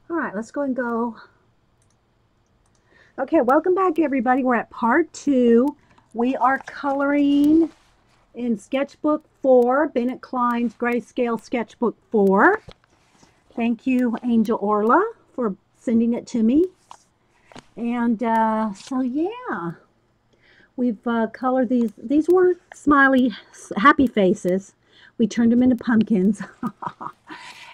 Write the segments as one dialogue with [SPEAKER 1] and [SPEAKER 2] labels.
[SPEAKER 1] All right, let's go and go. Okay, welcome back, everybody. We're at part 2. We are coloring in Sketchbook 4, Bennett Klein's Grayscale Sketchbook 4. Thank you, Angel Orla, for sending it to me. And so, yeah, we've colored these. These were smiley, happy faces. We turned them into pumpkins.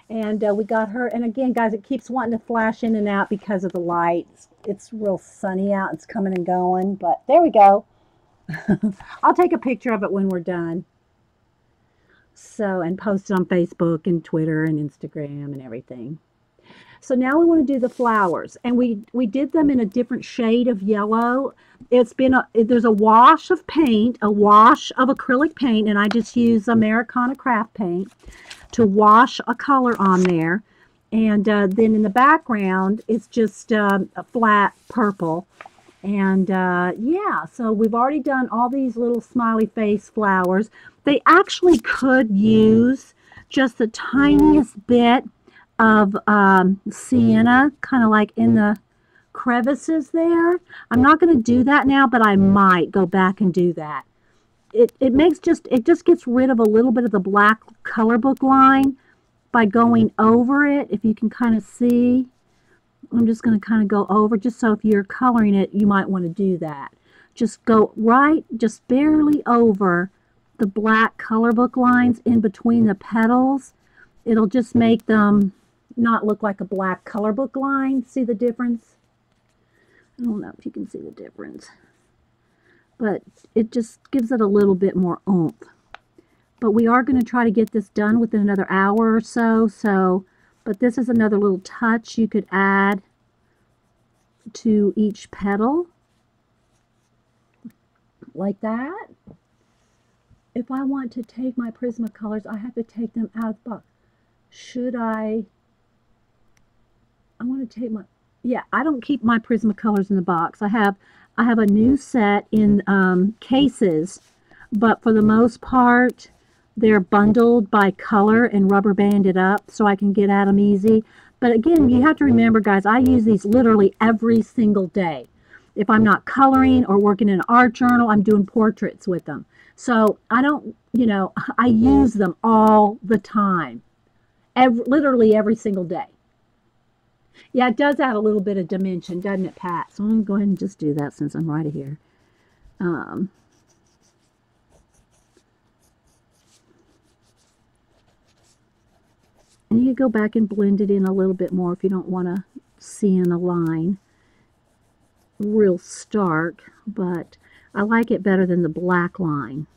[SPEAKER 1] And we got her, and again, guys, it keeps wanting to flash in and out because of the light. It's real sunny out. It's coming and going, but there we go. I'll take a picture of it when we're done. So, and post it on Facebook and Twitter and Instagram and everything. So now we want to do the flowers, and we did them in a different shade of yellow. There's a wash of paint, a wash of acrylic paint, and I just use Americana craft paint to wash a color on there. And then in the background, it's just a flat purple. And yeah, so we've already done all these little smiley face flowers. They actually could use just the tiniest bit of sienna, kind of like in the crevices there. I'm not going to do that now, but I might go back and do that. It just gets rid of a little bit of the black color book line by going over it. If you can kind of see, I'm just going to kind of go over, just so if you're coloring it, you might want to do that. Just go right, just barely over the black color book lines in between the petals. It'll just make them not look like a black color book line. See the difference? I don't know if you can see the difference, but it just gives it a little bit more oomph. But we are going to try to get this done within another hour or so. But this is another little touch you could add to each petal, like that. If I want to take my Prismacolors, I have to take them out of the box. Should I want to take my, yeah, I don't keep my Prismacolors in the box. I have a new set in cases, but for the most part, they're bundled by color and rubber banded up so I can get at them easy. But again, you have to remember, guys, I use these literally every single day. If I'm not coloring or working in an art journal, I'm doing portraits with them. So I don't, I use them all the time, literally every single day. Yeah, it does add a little bit of dimension, doesn't it, Pat? So I'm going to go ahead and just do that since I'm right here. And you can go back and blend it in a little bit more if you don't want to see in a line real stark, but I like it better than the black line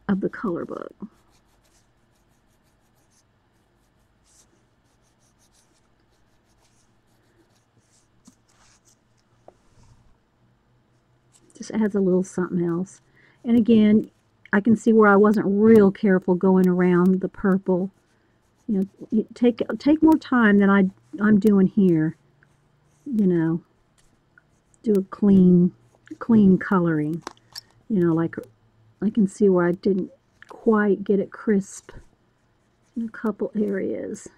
[SPEAKER 1] of the color book. Just adds a little something else. And again, I can see where I wasn't real careful going around the purple. You take more time than I'm doing here. Do a clean coloring. Like I can see where I didn't quite get it crisp in a couple areas.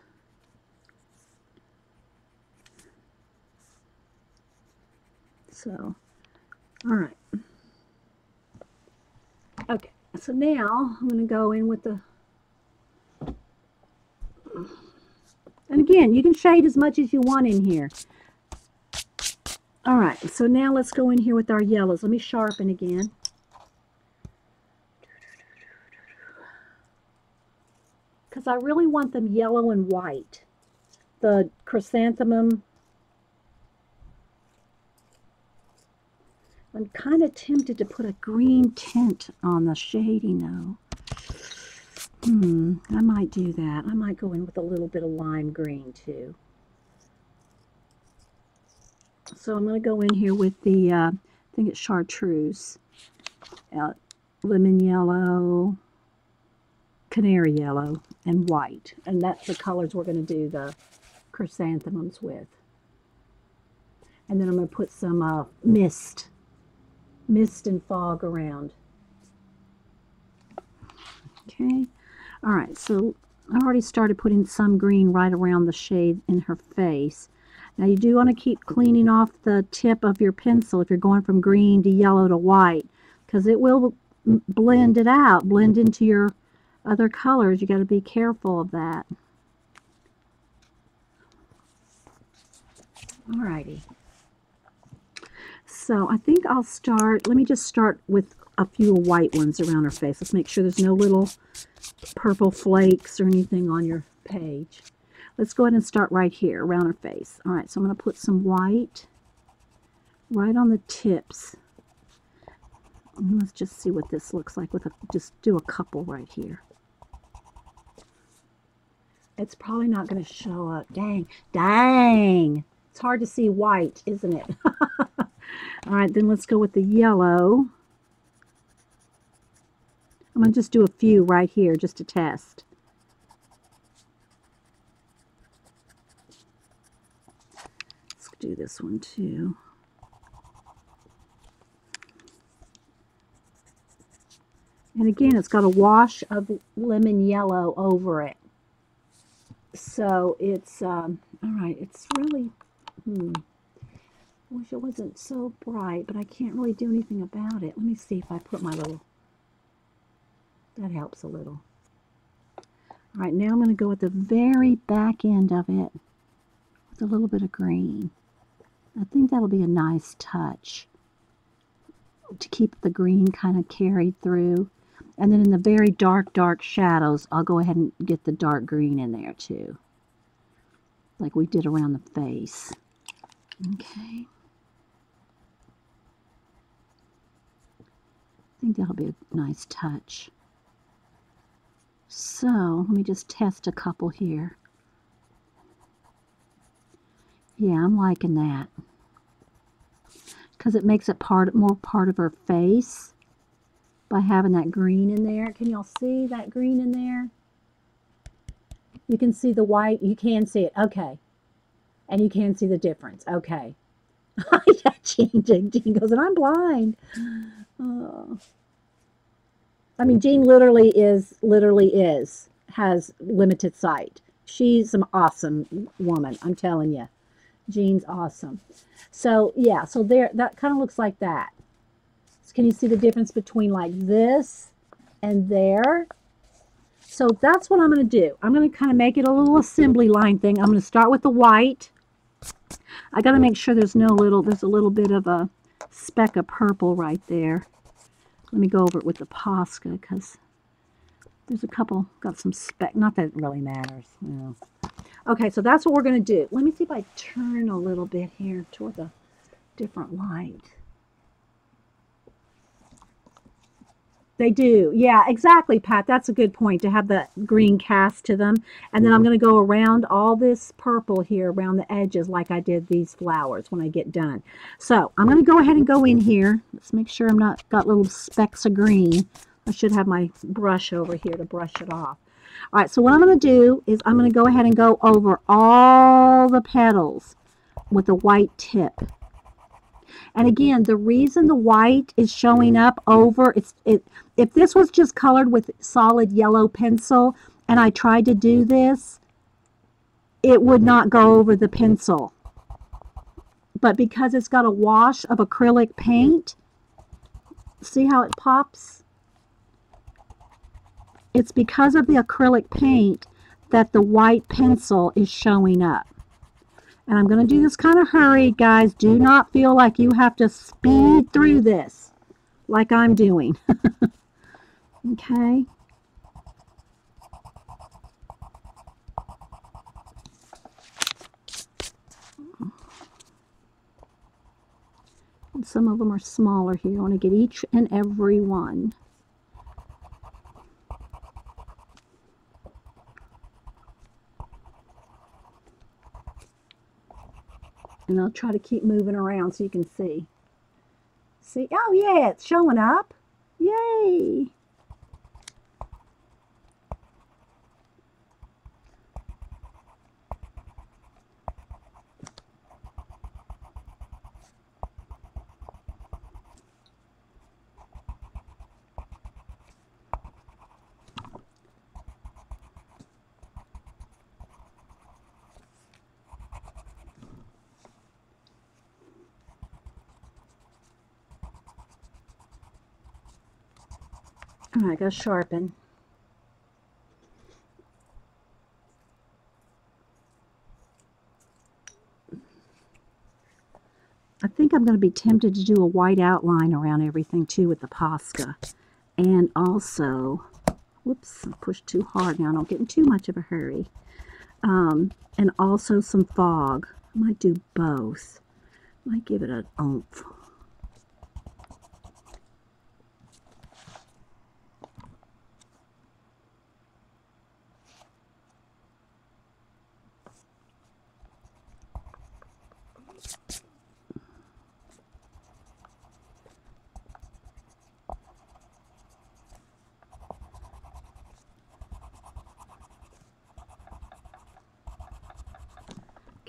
[SPEAKER 1] So, all right. Okay, so now I'm going to go in with the, and again, you can shade as much as you want in here. All right, so now let's go in here with our yellows. Let me sharpen again. Because I really want them yellow and white. The chrysanthemum, I'm kind of tempted to put a green tint on the shading though. I might do that. I might go in with a little bit of lime green too. So I'm going to go in here with the, I think it's chartreuse, lemon yellow, canary yellow, and white. And that's the colors we're going to do the chrysanthemums with. And then I'm going to put some mist and fog around. Okay. All right, so I already started putting some green right around the shade in her face. Now you do want to keep cleaning off the tip of your pencil if you're going from green to yellow to white, because it will blend it out, blend into your other colors. You got to be careful of that. Alrighty. So I think I'll start, let me just start with a few white ones around her face. Let's make sure there's no little purple flakes or anything on your page. Let's go ahead and start right here around her face. Alright, so I'm going to put some white right on the tips. And let's just see what this looks like with just do a couple right here. It's probably not going to show up. Dang. Dang. It's hard to see white, isn't it? All right, then let's go with the yellow. I'm going to just do a few right here just to test. Let's do this one too. And again, it's got a wash of lemon yellow over it. So it's, all right, it's really, wish it wasn't so bright, but I can't really do anything about it. Let me see if I put my little, that helps a little. All right, now I'm going to go at the very back end of it with a little bit of green. I think that'll be a nice touch to keep the green kind of carried through. And then in the very dark, dark shadows, I'll go ahead and get the dark green in there too, like we did around the face. Okay. I think that'll be a nice touch. So, let me just test a couple here. Yeah, I'm liking that. Because it makes it more part of her face by having that green in there. Can y'all see that green in there? You can see the white. You can see it. Okay. And you can see the difference. Okay. Yeah, Jean goes, and I'm blind. Oh. I mean, Jean has limited sight. She's an awesome woman, I'm telling you. Jean's awesome. So, yeah, so there, that kind of looks like that. So can you see the difference between like this and there? So that's what I'm going to do. I'm going to kind of make it a little assembly line thing. I'm going to start with the white. I got to make sure there's a little bit of a speck of purple right there. Let me go over it with the Posca because there's a couple, got some speck, not that it really matters. No. Okay, so that's what we're going to do. Let me see if I turn a little bit here toward the different light. They do. Yeah, exactly, Pat. That's a good point, to have the green cast to them. And then I'm going to go around all this purple here around the edges like I did these flowers when I get done. So I'm going to go ahead and go in here. Let's make sure I'm not got little specks of green. I should have my brush over here to brush it off. All right, so what I'm going to do is I'm going to go ahead and go over all the petals with a white tip. And again, the reason the white is showing up over, if this was just colored with solid yellow pencil and I tried to do this, it would not go over the pencil. But because it's got a wash of acrylic paint, see how it pops? It's because of the acrylic paint that the white pencil is showing up. And I'm going to do this kind of hurried, guys. Do not feel like you have to speed through this like I'm doing. Okay. And some of them are smaller here. I want to get each and every one. And I'll try to keep moving around so you can see. See? Oh, yeah, it's showing up. Yay! All right, I gotta sharpen. I think I'm going to be tempted to do a white outline around everything too with the Posca. And also, whoops, I pushed too hard now. I don't get in too much of a hurry. And also some fog. I might do both. Might give it an oomph.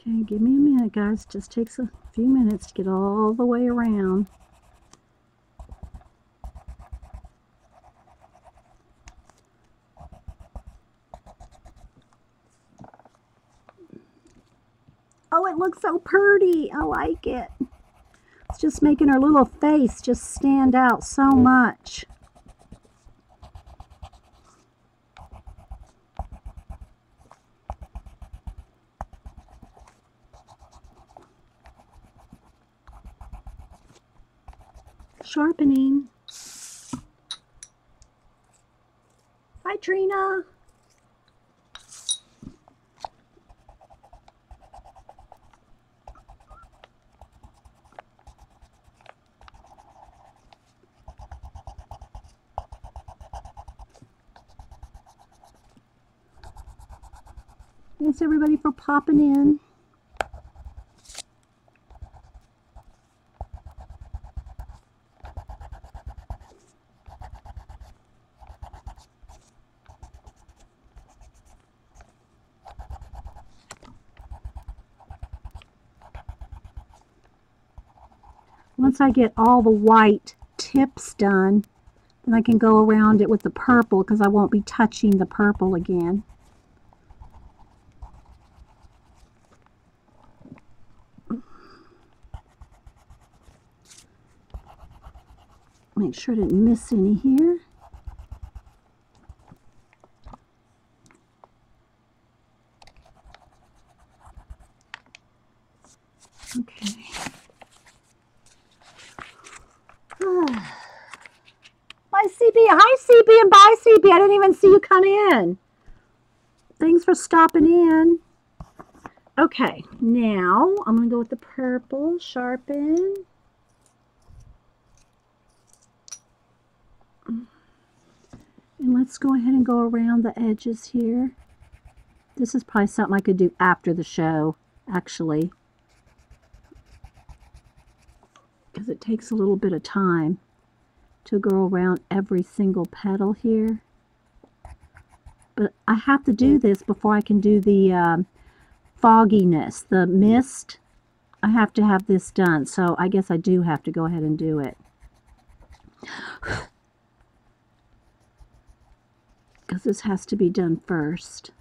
[SPEAKER 1] Okay, give me a minute, guys. Just takes a few minutes to get all the way around. Oh, it looks so pretty. I like it. It's just making her little face just stand out so much. Sharpening. Hi, Trina. Thanks, everybody, for popping in. Once I get all the white tips done, then I can go around it with the purple because I won't be touching the purple again. Make sure I didn't miss any here. Okay. Bye, CB. Hi, CB, and bye, CB. I didn't even see you come in. Thanks for stopping in. Okay, now I'm going to go with the purple, sharpen. And let's go ahead and go around the edges here. This is probably something I could do after the show, actually, because it takes a little bit of time to go around every single petal here. But I have to do this before I can do the fogginess, the mist. I have to have this done, so I guess I do have to go ahead and do it. Because this has to be done first.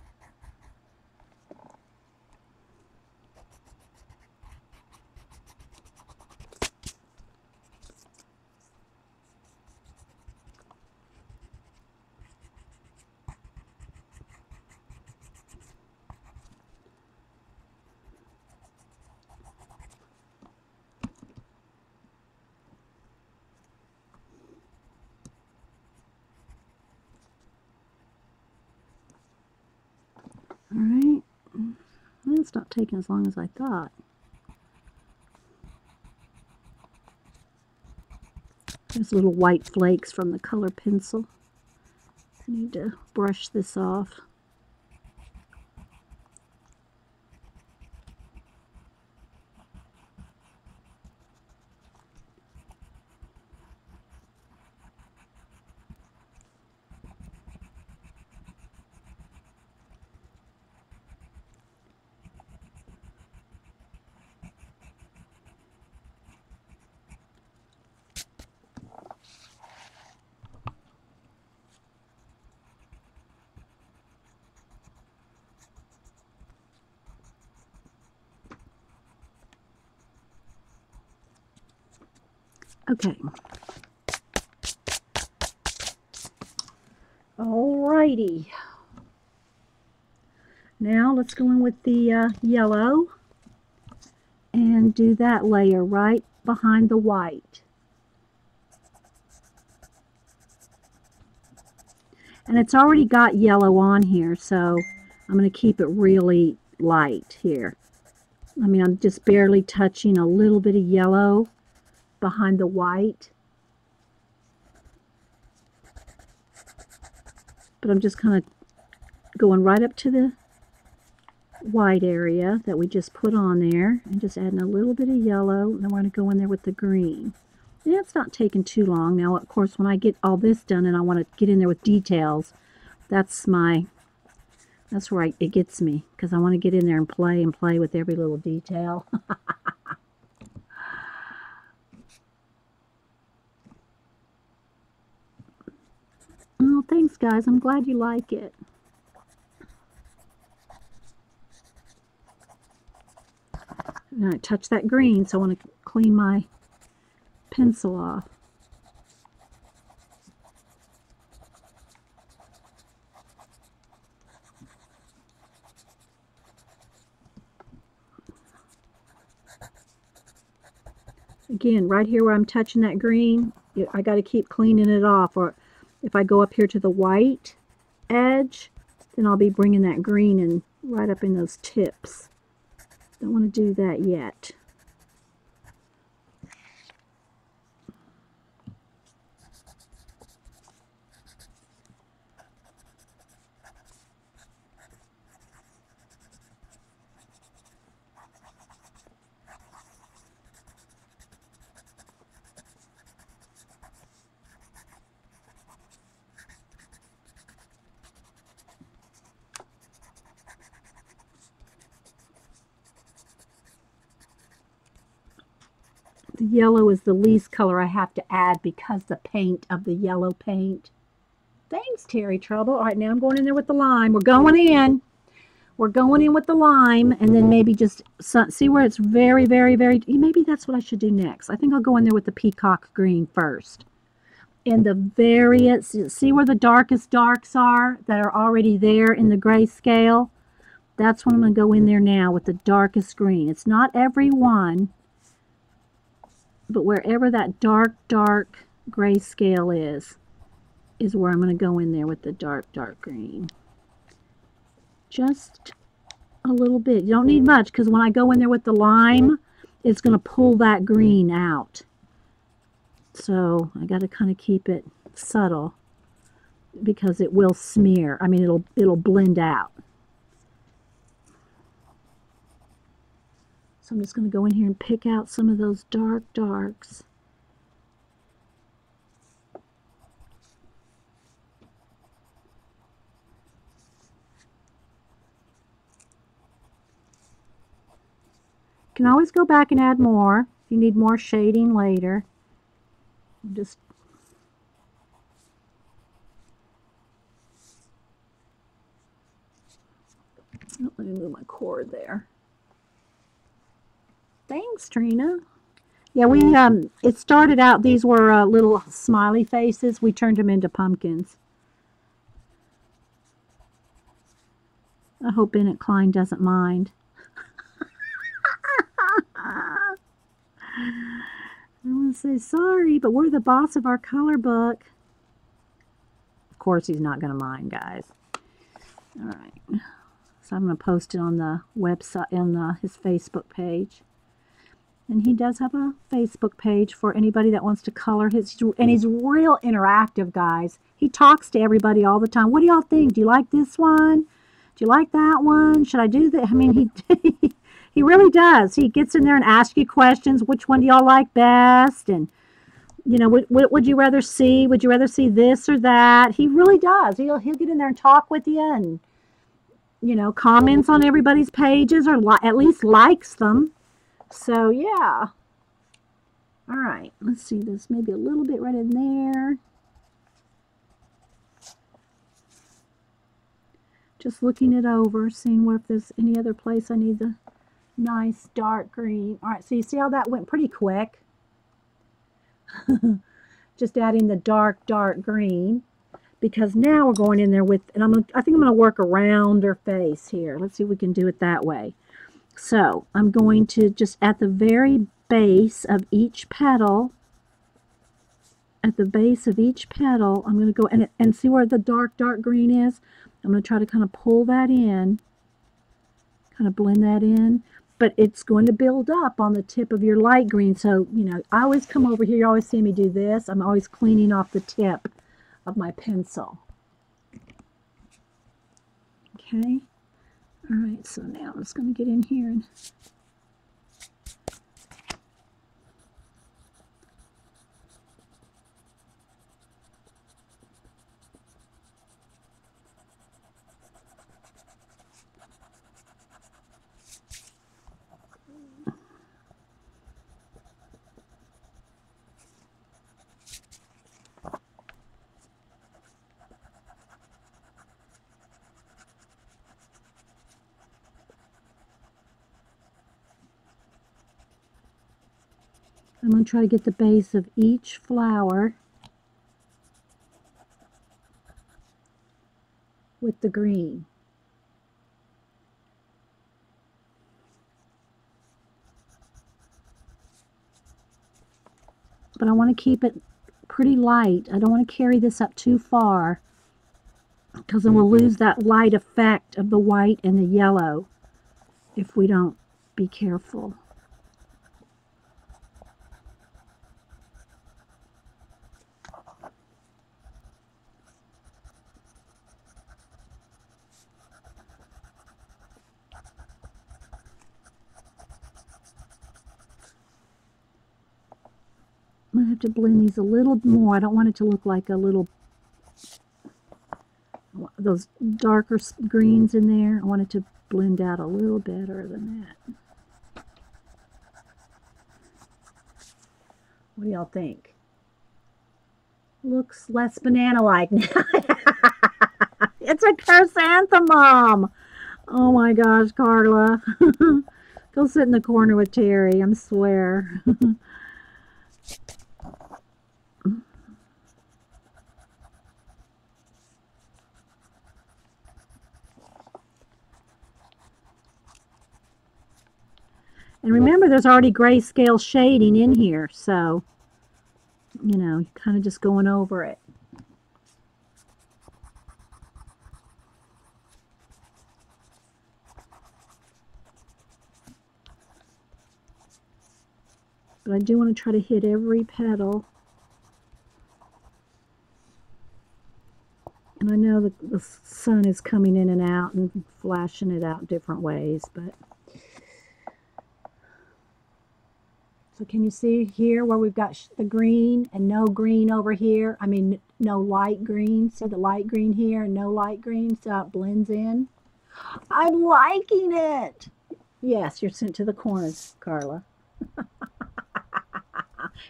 [SPEAKER 1] Alright, it's not taking as long as I thought. There's little white flakes from the color pencil. I need to brush this off. Okay. Alrighty. Now let's go in with the yellow and do that layer right behind the white. And it's already got yellow on here, so I'm going to keep it really light here. I mean, I'm just barely touching a little bit of yellow behind the white. But I'm just kind of going right up to the white area that we just put on there and just adding a little bit of yellow, and then we're going to go in there with the green. Yeah, it's not taking too long. Now, of course, when I get all this done and I want to get in there with details, that's where it gets me, because I want to get in there and play with every little detail. Oh, thanks, guys. I'm glad you like it. And I touch that green, so I want to clean my pencil off. Again, right here where I'm touching that green, I got to keep cleaning it off, or if I go up here to the white edge, then I'll be bringing that green in right up in those tips. Don't want to do that yet. The yellow is the least color I have to add because the paint of the yellow paint. Thanks, Terry Trouble. All right, now I'm going in there with the lime. We're going in. We're going in with the lime, and then maybe just see where it's very, very, very... Maybe that's what I should do next. I think I'll go in there with the peacock green first. And the various... See where the darkest darks are that are already there in the grayscale? That's when I'm going to go in there now with the darkest green. It's not every one, but wherever that dark grayscale is where I'm going to go in there with the dark green. Just a little bit. You don't need much, because when I go in there with the lime, it's going to pull that green out. So I got to kind of keep it subtle, because it will smear. I mean, it'll blend out. So I'm just going to go in here and pick out some of those darks. You can always go back and add more if you need more shading later. Just let me move my cord there. Thanks, Trina. Yeah, it started out, these were little smiley faces. We turned them into pumpkins. I hope Bennett Klein doesn't mind. I'm going to say sorry, but we're the boss of our color book. Of course he's not going to mind, guys. All right. So I'm going to post it on the website, on his Facebook page. And he does have a Facebook page for anybody that wants to color his, and he's real interactive, guys. He talks to everybody all the time. What do y'all think? Do you like this one? Do you like that one? Should I do that? I mean, he really does. He gets in there and asks you questions. Which one do y'all like best? And, you know, what would you rather see? Would you rather see this or that? He really does. He'll get in there and talk with you, and, you know, comments on everybody's pages, or at least likes them. So, yeah. All right. Let's see. There's maybe a little bit right in there. Just looking it over, seeing if there's any other place I need the nice dark green. All right. So, you see how that went pretty quick? Just adding the dark green. because now we're going in there with, and I think I'm going to work around her face here. Let's see if we can do it that way. So I'm going to just at the very base of each petal, I'm going to go and see where the dark green is? I'm going to try to kind of pull that in, kind of blend that in, but it's going to build up on the tip of your light green. So, you know, I always come over here, you always see me do this. I'm always cleaning off the tip of my pencil. Okay. All right, so now I'm just going to get in here and I'm going to try to get the base of each flower with the green. But I want to keep it pretty light. I don't want to carry this up too far because then we'll lose that light effect of the white and the yellow if we don't be careful. I'm going to have to blend these a little more. I don't want it to look like a little, those darker greens in there. I want it to blend out a little better than that. What do y'all think? Looks less banana-like now. It's a chrysanthemum. Oh my gosh, Carla. Go sit in the corner with Terry, I swear. And remember, there's already grayscale shading in here, so, you know, kind of just going over it. But I do want to try to hit every petal. And I know that the sun is coming in and out and flashing it out different ways, but... So can you see here where we've got the green and no green over here? I mean, no light green. See the light green here and no light green, so it blends in. I'm liking it. Yes, you're sent to the corners, Carla.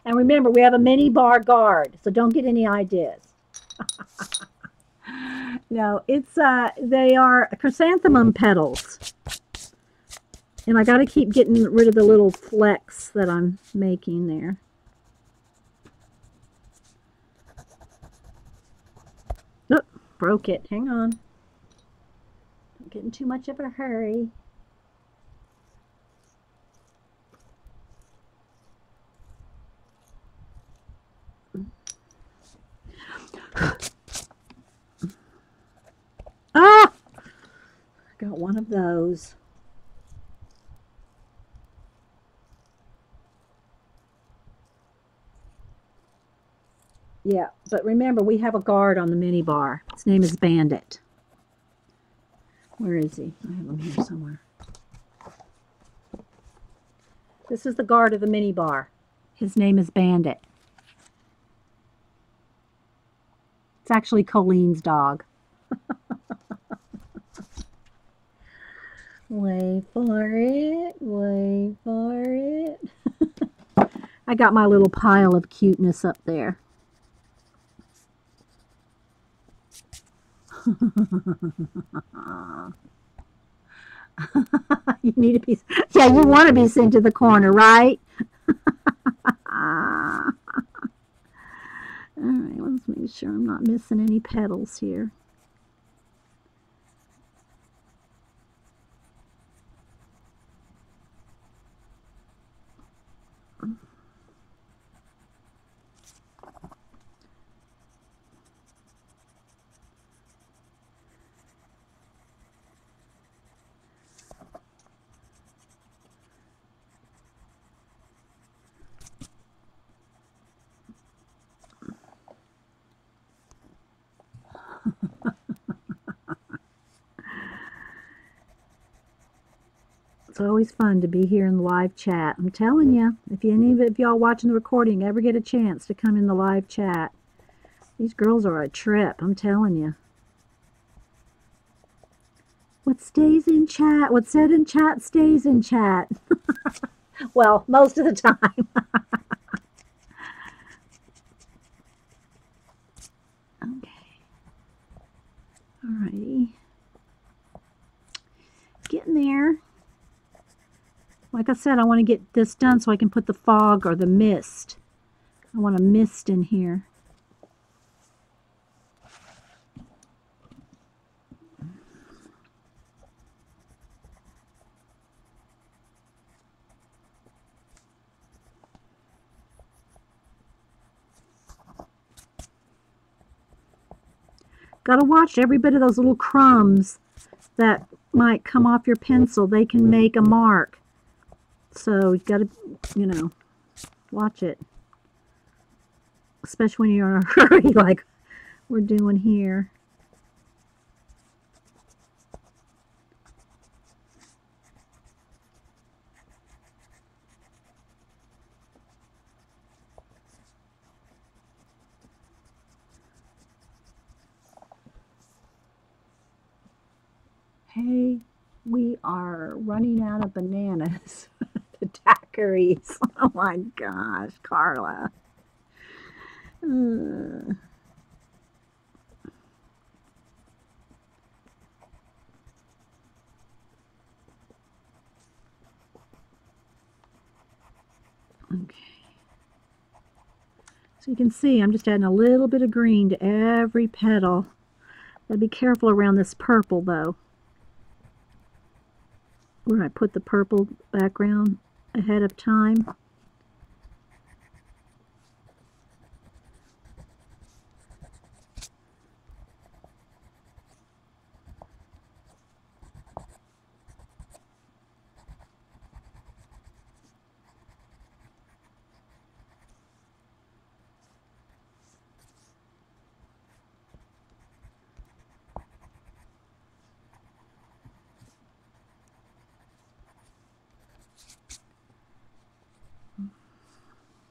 [SPEAKER 1] And remember, we have a mini bar guard, so don't get any ideas. No, it's they are chrysanthemum petals. And I got to keep getting rid of the little flecks that I'm making there. Oh, broke it. Hang on. Don't get in too much of a hurry. Ah! Got one of those. Yeah, but remember, we have a guard on the mini bar. His name is Bandit. Where is he? I have him here somewhere. This is the guard of the mini bar. His name is Bandit. It's actually Colleen's dog. Wait for it. Wait for it. I got my little pile of cuteness up there. You need to be, yeah, you want to be sent to the corner, right? All right, let's Make sure I'm not missing any petals here. It's always fun to be here in the live chat. I'm telling you, if any of y'all watching the recording ever get a chance to come in the live chat, these girls are a trip, I'm telling you. What stays in chat, what's said in chat stays in chat. Well, most of the time. Okay. Alrighty. Getting there. Like I said, I want to get this done so I can put the fog or the mist. I want a mist in here. Got to watch every bit of those little crumbs that might come off your pencil. They can make a mark. So you got to, you know, watch it. Especially when you're in a hurry like we're doing here. Hey, we are running out of bananas. The daiquiris. Oh my gosh, Carla. Okay. So you can see I'm just adding a little bit of green to every petal. Gotta be careful around this purple though. Where I put the purple background ahead of time.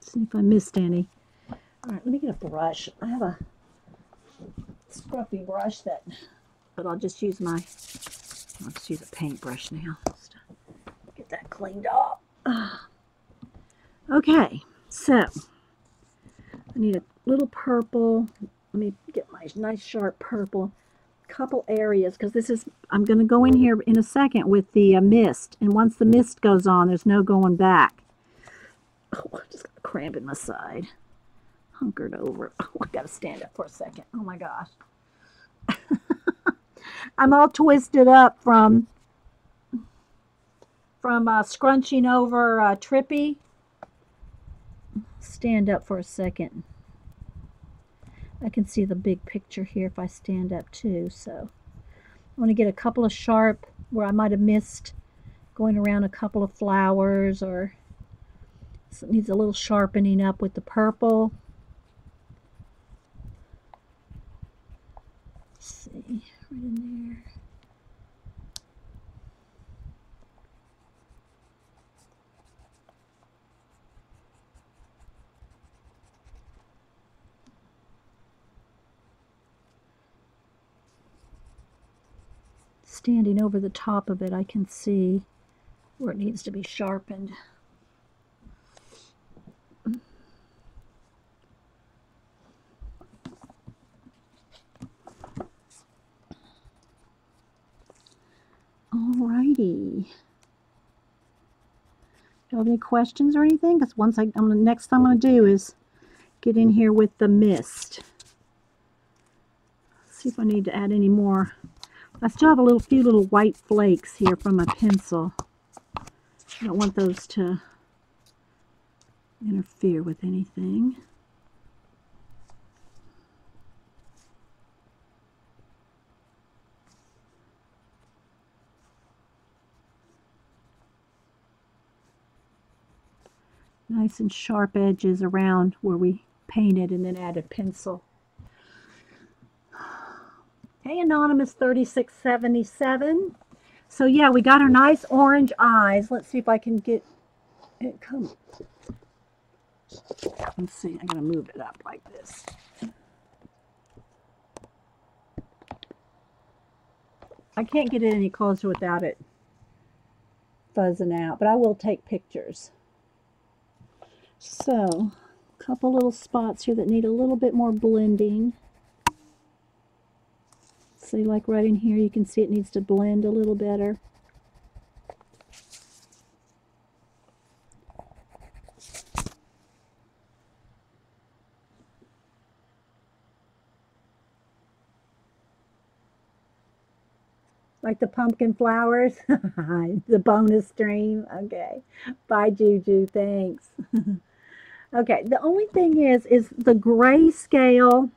[SPEAKER 1] See if I missed any. All right, let me get a brush. I have a scruffy brush but I'll just use I'll just use a paintbrush now. Just to get that cleaned up. Okay, so I need a little purple. Let me get my nice sharp purple. Couple areas, because I'm going to go in here in a second with the mist, and once the mist goes on, there's no going back. Oh, I just got a cramp in my side. Hunkered over. Oh, I got to stand up for a second. Oh my gosh. I'm all twisted up from scrunching over Trippy. Stand up for a second. I can see the big picture here if I stand up too. So I want to get a couple of sharp where I might have missed going around a couple of flowers, or so it needs a little sharpening up with the purple. Let's see, right in there. Standing over the top of it, I can see where it needs to be sharpened. Alrighty. Do you have any questions or anything? Because next thing I'm going to do is get in here with the mist. See if I need to add any more. I still have a few little white flakes here from my pencil. I don't want those to interfere with anything. Nice and sharp edges around where we painted and then added pencil. Hey, Anonymous 3677. So yeah, we got our nice orange eyes. Let's see if I can get it come. Let's see, I'm gonna move it up like this. I can't get it any closer without it fuzzing out, but I will take pictures. So, a couple little spots here that need a little bit more blending. See, like right in here, you can see it needs to blend a little better. Like the pumpkin flowers, the bonus stream. Okay, bye Juju, thanks. Okay, the only thing is the grayscale,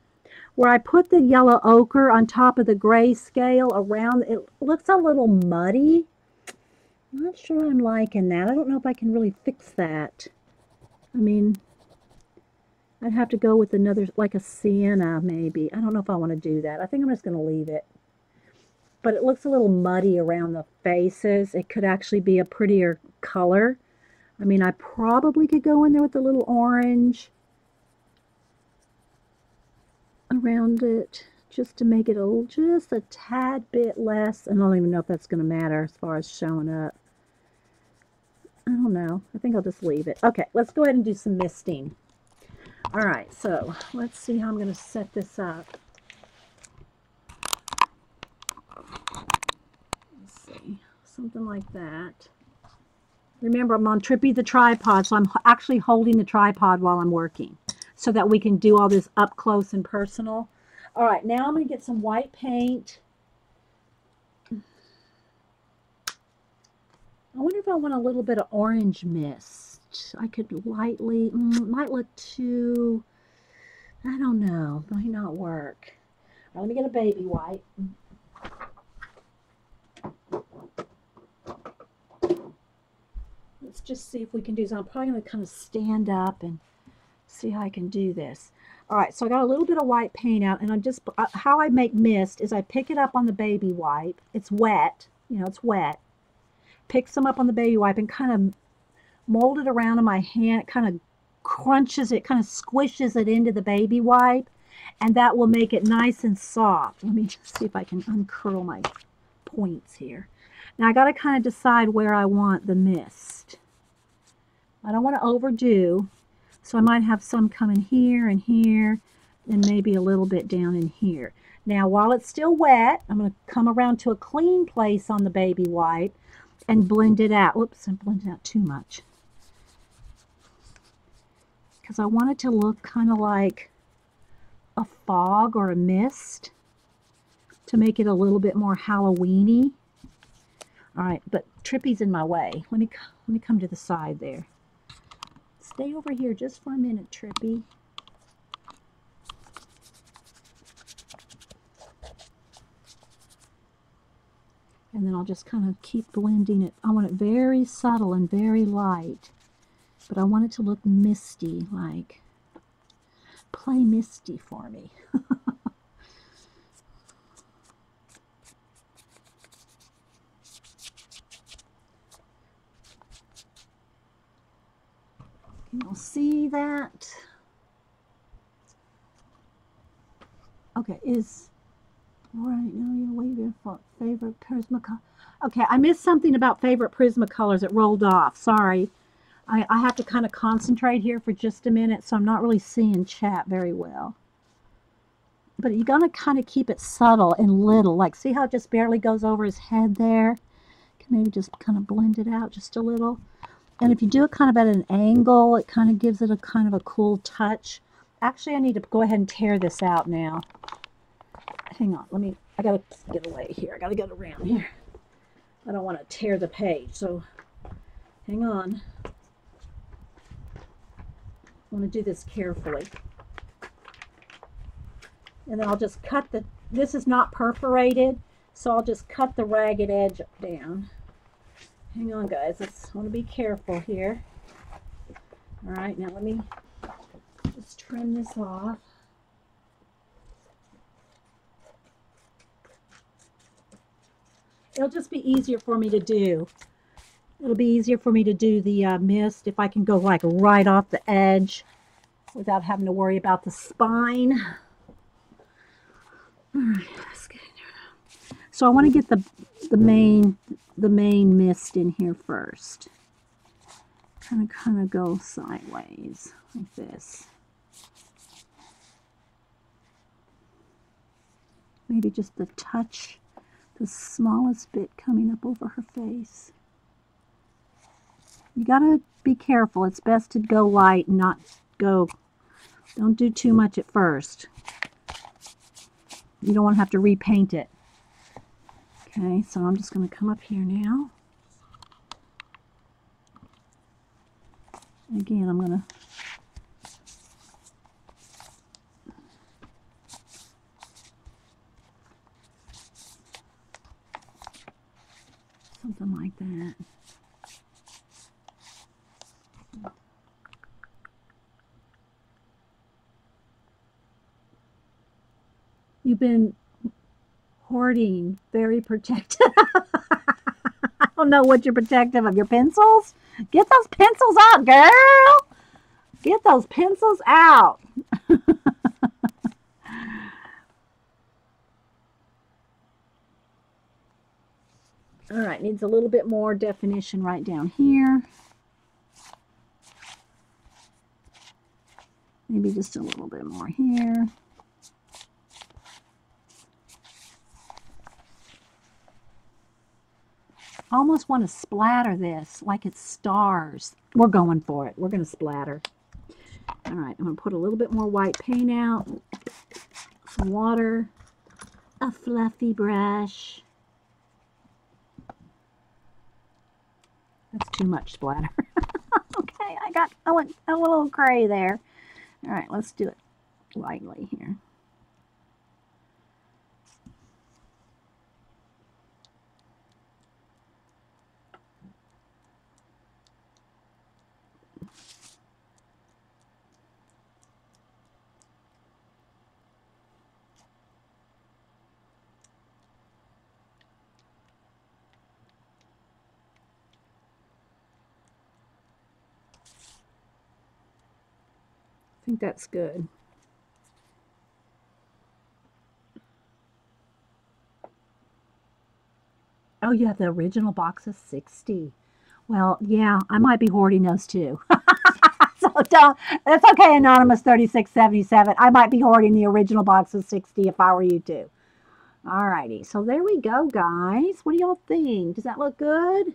[SPEAKER 1] where I put the yellow ochre on top of the grayscale around, it looks a little muddy. I'm not sure I'm liking that. I don't know if I can really fix that. I mean, I'd have to go with another, like a sienna maybe. I don't know if I want to do that. I think I'm just going to leave it. But it looks a little muddy around the faces. It could actually be a prettier color. I mean, I probably could go in there with a little orange around it just to make it just a tad bit less. And I don't even know if that's going to matter as far as showing up. I don't know. I think I'll just leave it. Okay, let's go ahead and do some misting. All right, so let's see how I'm going to set this up. Let's see, something like that. Remember, I'm on Trippy the tripod, so I'm actually holding the tripod while I'm working so that we can do all this up close and personal. All right, now I'm going to get some white paint. I wonder if I want a little bit of orange mist. I could lightly, it might look too, I don't know, might not work. All right, let me get a baby white. Let's just see if we can do this. I'm probably going to kind of stand up and see how I can do this. All right, so I got a little bit of white paint out, and I'm just, how I make mist is I pick it up on the baby wipe. It's wet, you know, it's wet. Pick some up on the baby wipe and kind of mold it around in my hand. It kind of crunches it, kind of squishes it into the baby wipe, and that will make it nice and soft. Let me just see if I can uncurl my points here. Now I got to kind of decide where I want the mist. I don't want to overdo, so I might have some coming here and here, and maybe a little bit down in here. Now while it's still wet, I'm going to come around to a clean place on the baby wipe and blend it out. Whoops, I blended out too much. Because I want it to look kind of like a fog or a mist to make it a little bit more Halloween-y. All right, but Trippy's in my way. Let me come to the side there. Stay over here just for a minute, Trippy. And then I'll just kind of keep blending it. I want it very subtle and very light, but I want it to look misty, like play misty for me. You'll see that. Okay, is right now you're waiting for favorite Prismacolor. Okay, I missed something about favorite Prismacolors. It rolled off. Sorry. I have to kind of concentrate here for just a minute, so I'm not really seeing chat very well. But you're going to kind of keep it subtle and little. Like, see how it just barely goes over his head there? Can maybe just kind of blend it out just a little. And if you do it kind of at an angle, it kind of gives it a kind of a cool touch. Actually, I need to go ahead and tear this out now. hang on, I gotta get away here. I gotta get around here. I don't want to tear the page, so hang on. I want to do this carefully. And then I'll just cut this is not perforated, so I'll just cut the ragged edge down. Hang on, guys. I want to be careful here. All right, now let me just trim this off. It'll just be easier for me to do. It'll be easier for me to do the mist if I can go like right off the edge without having to worry about the spine. All right, let's get in there. So I want to get the main mist in here first. Kind of go sideways like this. Maybe just the touch, the smallest bit coming up over her face. You gotta be careful. It's best to go light and not go, don't do too much at first. You don't want to have to repaint it. Okay, so I'm just going to come up here now. Again, I'm going to something like that. You've been hoarding, very protective. I don't know what you're protective of. Your pencils? Get those pencils out, girl. Get those pencils out. All right, needs a little bit more definition right down here. Maybe just a little bit more here. I almost want to splatter this like it's stars. We're going for it. We're going to splatter. All right, I'm going to put a little bit more white paint out, some water, a fluffy brush. That's too much splatter. Okay, I went a little gray there. All right, let's do it lightly here. I think that's good. Oh, you have the original box of 60. Well, yeah, I might be hoarding those too. So don't, that's okay, Anonymous 3677. I might be hoarding the original box of 60 if I were you too. Alrighty, so there we go, guys. What do y'all think? Does that look good?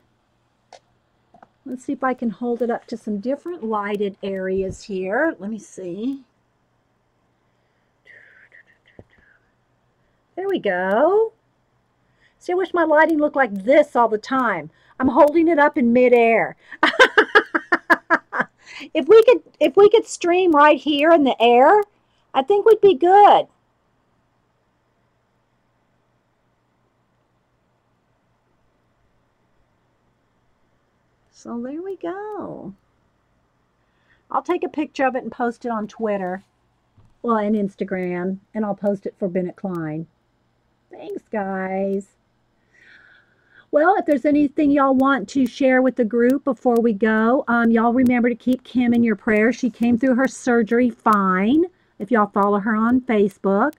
[SPEAKER 1] Let's see if I can hold it up to some different lighted areas here. Let me see. There we go. See, I wish my lighting looked like this all the time. I'm holding it up in midair. If we could stream right here in the air, I think we'd be good. So there we go. I'll take a picture of it and post it on Twitter, well, and Instagram, and I'll post it for Bennett Klein. Thanks, guys. Well, if there's anything y'all want to share with the group before we go, y'all remember to keep Kim in your prayers. She came through her surgery fine, if y'all follow her on Facebook.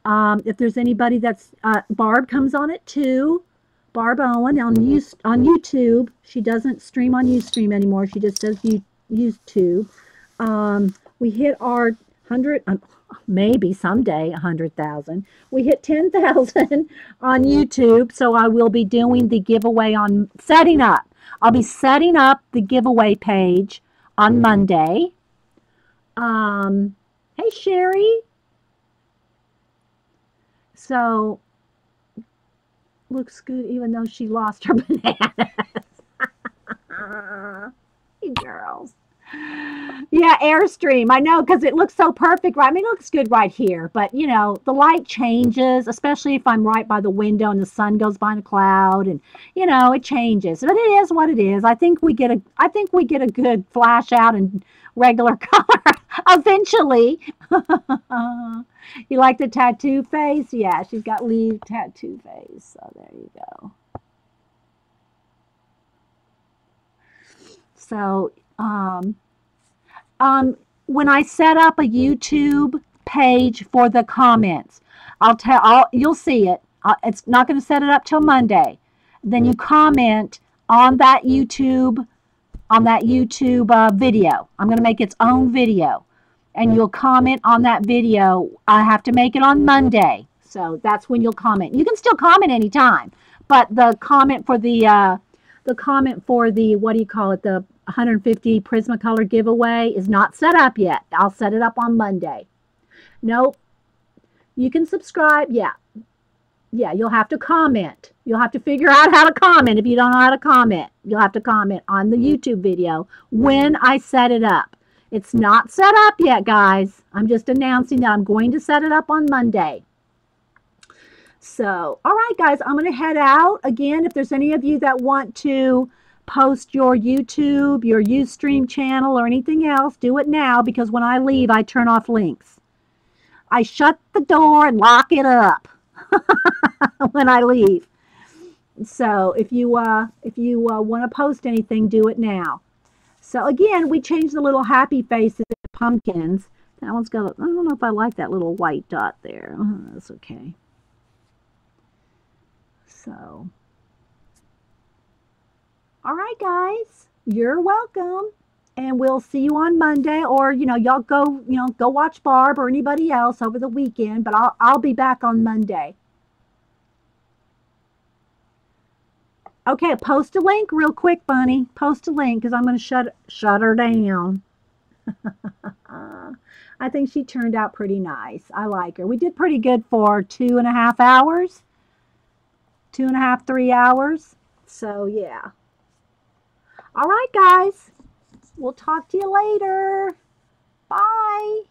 [SPEAKER 1] If there's anybody that's, Barb comes on it too. Barb Owen on YouTube. She doesn't stream on Ustream anymore. She just does YouTube. We hit our 100, maybe someday 100,000. We hit 10,000 on YouTube, so I will be doing the giveaway on setting up. I'll be setting up the giveaway page on Monday. Hey, Sherry. So, looks good even though she lost her bananas. You girls. Yeah, Airstream. I know, because it looks so perfect, right? I mean, it looks good right here, but you know, the light changes, especially if I'm right by the window and the sun goes behind a cloud, and you know, it changes. But it is what it is. I think we get a good flash out in regular color eventually. You like the tattoo face? Yeah, she's got leaf tattoo face. So there you go. So, when I set up a YouTube page for the comments, you'll see it. It's not going to set it up till Monday. Then you comment on that YouTube video. I'm going to make its own video, and you'll comment on that video. I have to make it on Monday, so that's when you'll comment. You can still comment anytime, but the comment for the what do you call it, the 150 Prismacolor giveaway is not set up yet. I'll set it up on Monday. Nope. You can subscribe. Yeah. Yeah, you'll have to comment. You'll have to figure out how to comment. If you don't know how to comment, you'll have to comment on the YouTube video when I set it up. It's not set up yet, guys. I'm just announcing that I'm going to set it up on Monday. So, all right, guys, I'm going to head out. Again, if there's any of you that want to post your YouTube, your Ustream channel, or anything else, do it now, because when I leave, I turn off links. I shut the door and lock it up when I leave. So if you want to post anything, do it now. So again, we changed the little happy faces to pumpkins. That one's got, I don't know if I like that little white dot there. Oh, that's okay. So, all right, guys, you're welcome. And we'll see you on Monday, or, you know, y'all go, go watch Barb or anybody else over the weekend, but I'll be back on Monday. Okay, post a link real quick, Bunny. Post a link, because I'm going to shut her down. I think she turned out pretty nice. I like her. We did pretty good for 2.5 hours. 2.5, 3 hours. So, yeah. All right, guys. We'll talk to you later. Bye.